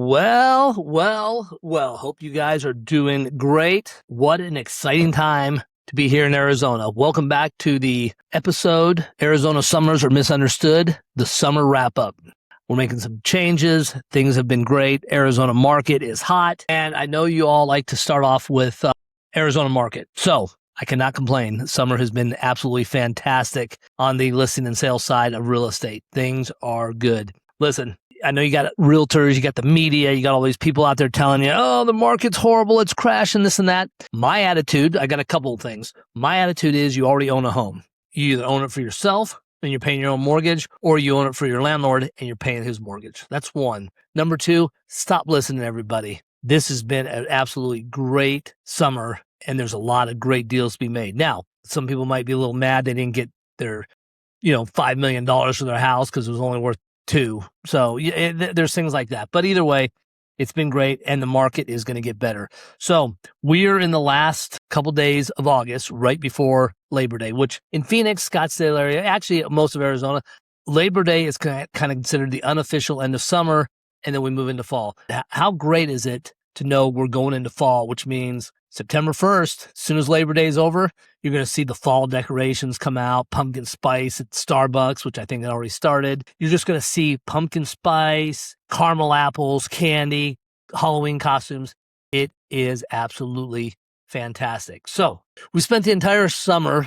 Well. Hope you guys are doing great. What an exciting time to be here in Arizona. Welcome back to the episode, Arizona Summers Are Misunderstood, the summer wrap-up. We're making some changes. Things have been great. Arizona market is hot. And I know you all like to start off with Arizona market. So I cannot complain. Summer has been absolutely fantastic on the listing and sales side of real estate. Things are good. Listen, I know you got realtors, you got the media, you got all these people out there telling you, oh, the market's horrible, it's crashing, this and that. My attitude, I got a couple of things. My attitude is you already own a home. You either own it for yourself and you're paying your own mortgage, or you own it for your landlord and you're paying his mortgage. That's one. Number two, stop listening to everybody. This has been an absolutely great summer, and there's a lot of great deals to be made. Now, some people might be a little mad they didn't get their, $5 million for their house because it was only worth two. So there's things like that. But either way, it's been great, and the market is going to get better. So we're in the last couple days of August, right before Labor Day, which in Phoenix, Scottsdale area, actually most of Arizona, Labor Day is kind of considered the unofficial end of summer, and then we move into fall. How great is it to know we're going into fall, which means September 1st, as soon as Labor Day is over, you're going to see the fall decorations come out, pumpkin spice at Starbucks, which I think it already started. You're just going to see pumpkin spice, caramel apples, candy, Halloween costumes. It is absolutely fantastic. So we spent the entire summer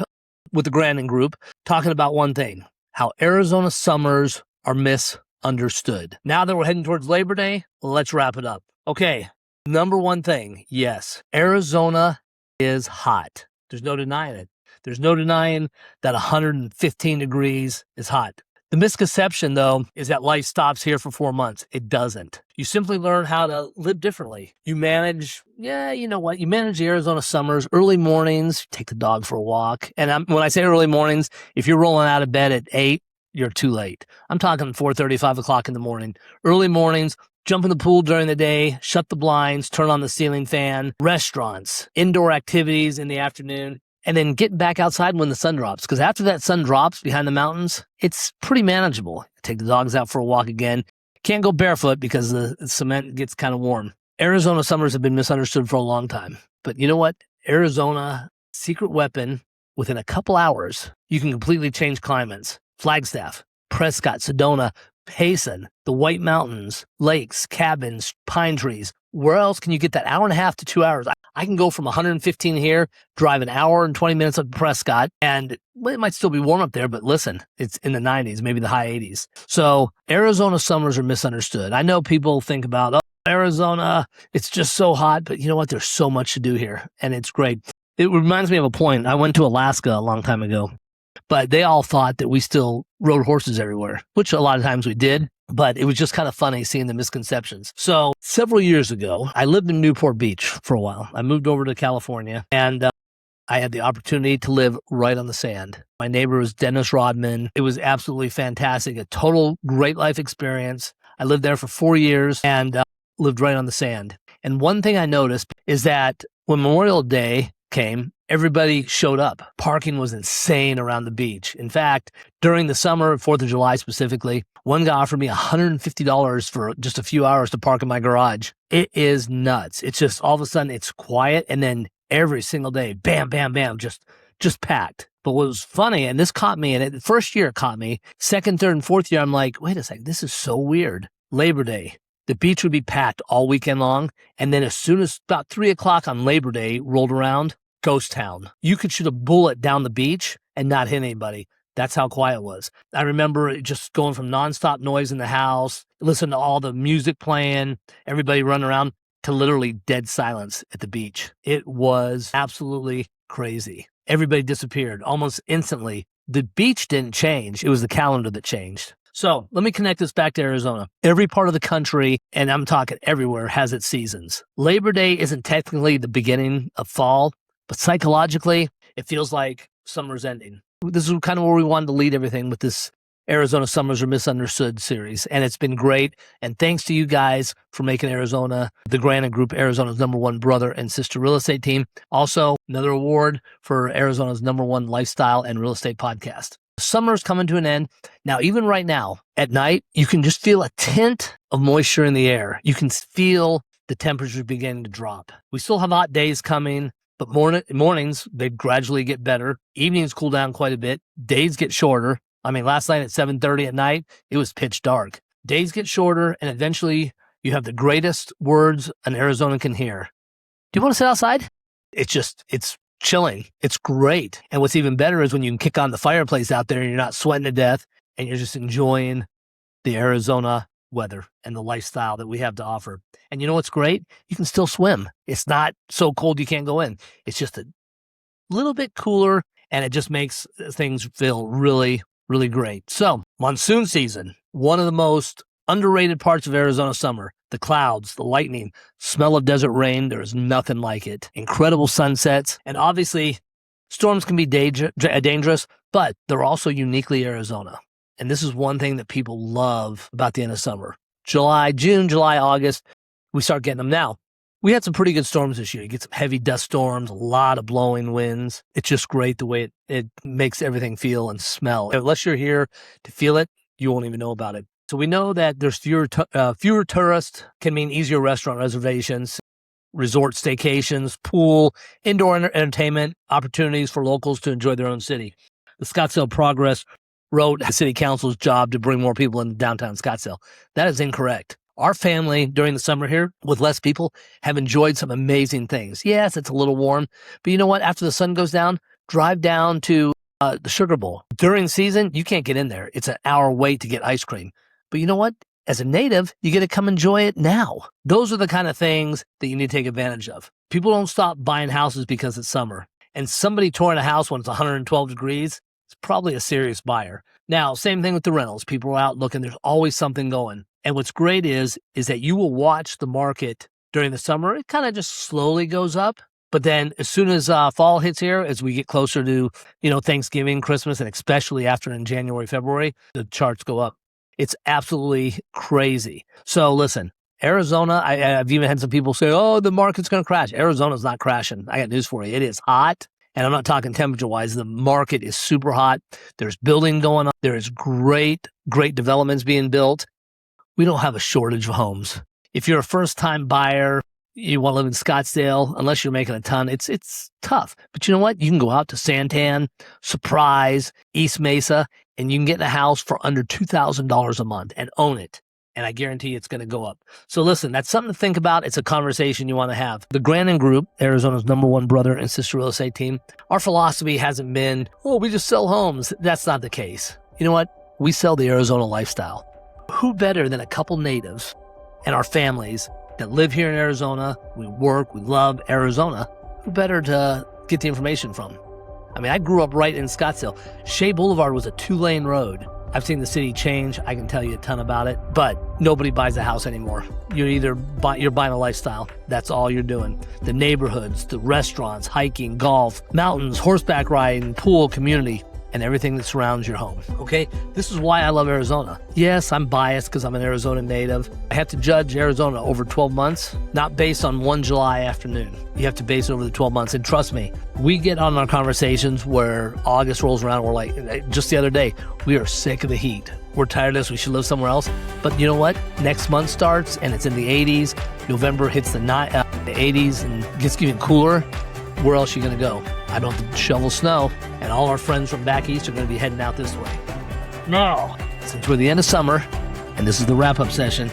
with the GRANDON GROUP talking about one thing, how Arizona summers are misunderstood. Now that we're heading towards Labor Day, let's wrap it up. Okay. Number one thing, yes, Arizona is hot. There's no denying it. There's no denying that 115 degrees is hot. The misconception, though, is that life stops here for 4 months. It doesn't. You simply learn how to live differently. You manage, you manage the Arizona summers, early mornings, take the dog for a walk. And when I say early mornings, if you're rolling out of bed at 8, you're too late. I'm talking 4:30, 5 o'clock in the morning. Early mornings. Jump in the pool during the day, shut the blinds, turn on the ceiling fan, restaurants, indoor activities in the afternoon, and then get back outside when the sun drops. Because after that sun drops behind the mountains, it's pretty manageable. Take the dogs out for a walk again. Can't go barefoot because the cement gets kind of warm. Arizona summers have been misunderstood for a long time. But you know what? Arizona, secret weapon, within a couple hours, you can completely change climates. Flagstaff, Prescott, Sedona, Payson, the White Mountains, lakes, cabins, pine trees. Where else can you get that hour and a half to 2 hours? I can go from 115 here, drive an hour and 20 minutes up to Prescott, and it might still be warm up there, but listen, it's in the 90s, maybe the high 80s. So Arizona summers are misunderstood. I know people think about, Arizona, it's just so hot, but you know what? There's so much to do here, and it's great. It reminds me of a point. I went to Alaska a long time ago. But they all thought that we still rode horses everywhere, which a lot of times we did. But it was just kind of funny seeing the misconceptions. So several years ago, I lived in Newport Beach for a while. I moved over to California, and I had the opportunity to live right on the sand. My neighbor was Dennis Rodman. It was absolutely fantastic, a total great life experience. I lived there for 4 years and lived right on the sand. And one thing I noticed is that when Memorial Day came, everybody showed up. Parking was insane around the beach. In fact, during the summer, 4th of July specifically, one guy offered me $150 for just a few hours to park in my garage. It is nuts. It's just all of a sudden it's quiet, and then every single day, bam, bam, bam, just packed. But what was funny, and this caught me, and the first year it caught me, second, third, and fourth year, I'm like, wait a second, this is so weird. Labor Day, the beach would be packed all weekend long, and then as soon as about 3 o'clock on Labor Day rolled around, ghost town. You could shoot a bullet down the beach and not hit anybody. That's how quiet it was. I remember just going from nonstop noise in the house, listen to all the music playing, everybody running around, to literally dead silence at the beach. It was absolutely crazy. Everybody disappeared almost instantly. The beach didn't change. It was the calendar that changed. So let me connect this back to Arizona. Every part of the country, and I'm talking everywhere, has its seasons. Labor Day isn't technically the beginning of fall, but psychologically, it feels like summer's ending. This is kind of where we wanted to lead everything with this Arizona Summers Are Misunderstood series. And it's been great. And thanks to you guys for making Arizona, the GRANDON GROUP, Arizona's #1 brother and sister real estate team. Also, another award for Arizona's #1 lifestyle and real estate podcast. Summer's coming to an end. Now, even right now, at night, you can just feel a tint of moisture in the air. You can feel the temperatures beginning to drop. We still have hot days coming, but mornings, they gradually get better. Evenings cool down quite a bit. Days get shorter. I mean, last night at 7:30 at night, it was pitch dark. Days get shorter, and eventually you have the greatest words an Arizona can hear. Do you want to sit outside? It's chilling. It's great. And what's even better is when you can kick on the fireplace out there and you're not sweating to death and you're just enjoying the Arizona weather and the lifestyle that we have to offer. And you know what's great? You can still swim. It's not so cold you can't go in. It's just a little bit cooler, and it just makes things feel really, really great. So, monsoon season, one of the most underrated parts of Arizona summer. The clouds, the lightning, smell of desert rain, there is nothing like it. Incredible sunsets, and obviously, storms can be dangerous, but they're also uniquely Arizona. And this is one thing that people love about the end of summer. June, July, August, we start getting them now. We had some pretty good storms this year. You get some heavy dust storms, a lot of blowing winds. It's just great the way it makes everything feel and smell. Unless you're here to feel it, you won't even know about it. So we know that there's fewer tourists can mean easier restaurant reservations, resort staycations, pool, indoor entertainment, opportunities for locals to enjoy their own city. The Scottsdale Progress wrote the city council's job to bring more people into downtown Scottsdale. That is incorrect. Our family during the summer here with less people have enjoyed some amazing things. Yes, it's a little warm, but you know what? After the sun goes down, drive down to the Sugar Bowl. During season, you can't get in there. It's an hour wait to get ice cream. But you know what? As a native, you get to come enjoy it now. Those are the kind of things that you need to take advantage of. People don't stop buying houses because it's summer. And somebody touring a house when it's 112 degrees, it's probably a serious buyer. Now, same thing with the rentals. People are out looking. There's always something going. And what's great is that you will watch the market during the summer. It kind of just slowly goes up. But then as soon as fall hits here, as we get closer to, Thanksgiving, Christmas, and especially after in January, February, the charts go up. It's absolutely crazy. So listen, Arizona, I've even had some people say, oh, the market's going to crash. Arizona's not crashing. I got news for you. It is hot. And I'm not talking temperature-wise. The market is super hot. There's building going on. There is great developments being built. We don't have a shortage of homes. If you're a first-time buyer, you want to live in Scottsdale, unless you're making a ton, it's tough. But you know what? You can go out to Santan, Surprise, East Mesa, and you can get in a house for under $2,000 a month and own it. And I guarantee it's going to go up. So listen, that's something to think about. It's a conversation you want to have. The GRANDON GROUP, Arizona's #1 brother and sister real estate team, our philosophy hasn't been, we just sell homes. That's not the case. You know what? We sell the Arizona lifestyle. Who better than a couple natives and our families that live here in Arizona? We work, we love Arizona. Who better to get the information from? I mean, I grew up right in Scottsdale. Shea Boulevard was a 2-lane road. I've seen the city change. I can tell you a ton about it, but nobody buys a house anymore. You're buying a lifestyle. That's all you're doing. The neighborhoods, the restaurants, hiking, golf, mountains, horseback riding, pool, community, and everything that surrounds your home. Okay? This is why I love Arizona. Yes, I'm biased because I'm an Arizona native. I have to judge Arizona over 12 months, not based on one July afternoon. You have to base it over the 12 months. And trust me, we get on our conversations where August rolls around. We're like, just the other day, we are sick of the heat. We're tired of this. We should live somewhere else. But you know what? Next month starts and it's in the 80s. November hits the 80s and gets even cooler. Where else are you going to go? I don't have to shovel snow, and all our friends from back east are going to be heading out this way. Now, since we're at the end of summer, and this is the wrap-up session,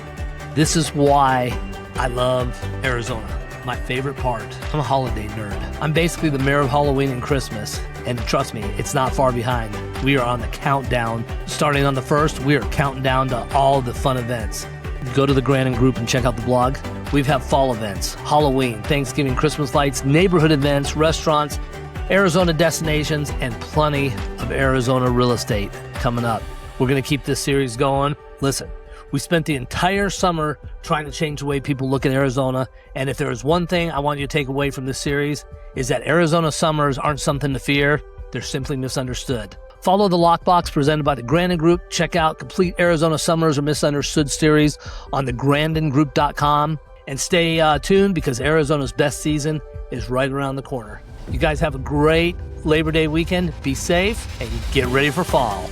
this is why I love Arizona. My favorite part. I'm a holiday nerd. I'm basically the mayor of Halloween and Christmas, and trust me, it's not far behind. We are on the countdown. Starting on the 1st, we are counting down to all the fun events. Go to the GRANDON GROUP and check out the blog. We've had fall events, Halloween, Thanksgiving, Christmas lights, neighborhood events, restaurants, Arizona destinations, and plenty of Arizona real estate coming up. We're going to keep this series going. Listen, we spent the entire summer trying to change the way people look at Arizona. And if there is one thing I want you to take away from this series, is that Arizona summers aren't something to fear. They're simply misunderstood. Follow the Lockbox presented by the GRANDON GROUP. Check out complete Arizona Summers or Misunderstood series on the GRANDONGROUP.com. And stay tuned because Arizona's best season is right around the corner. You guys have a great Labor Day weekend. Be safe and get ready for fall.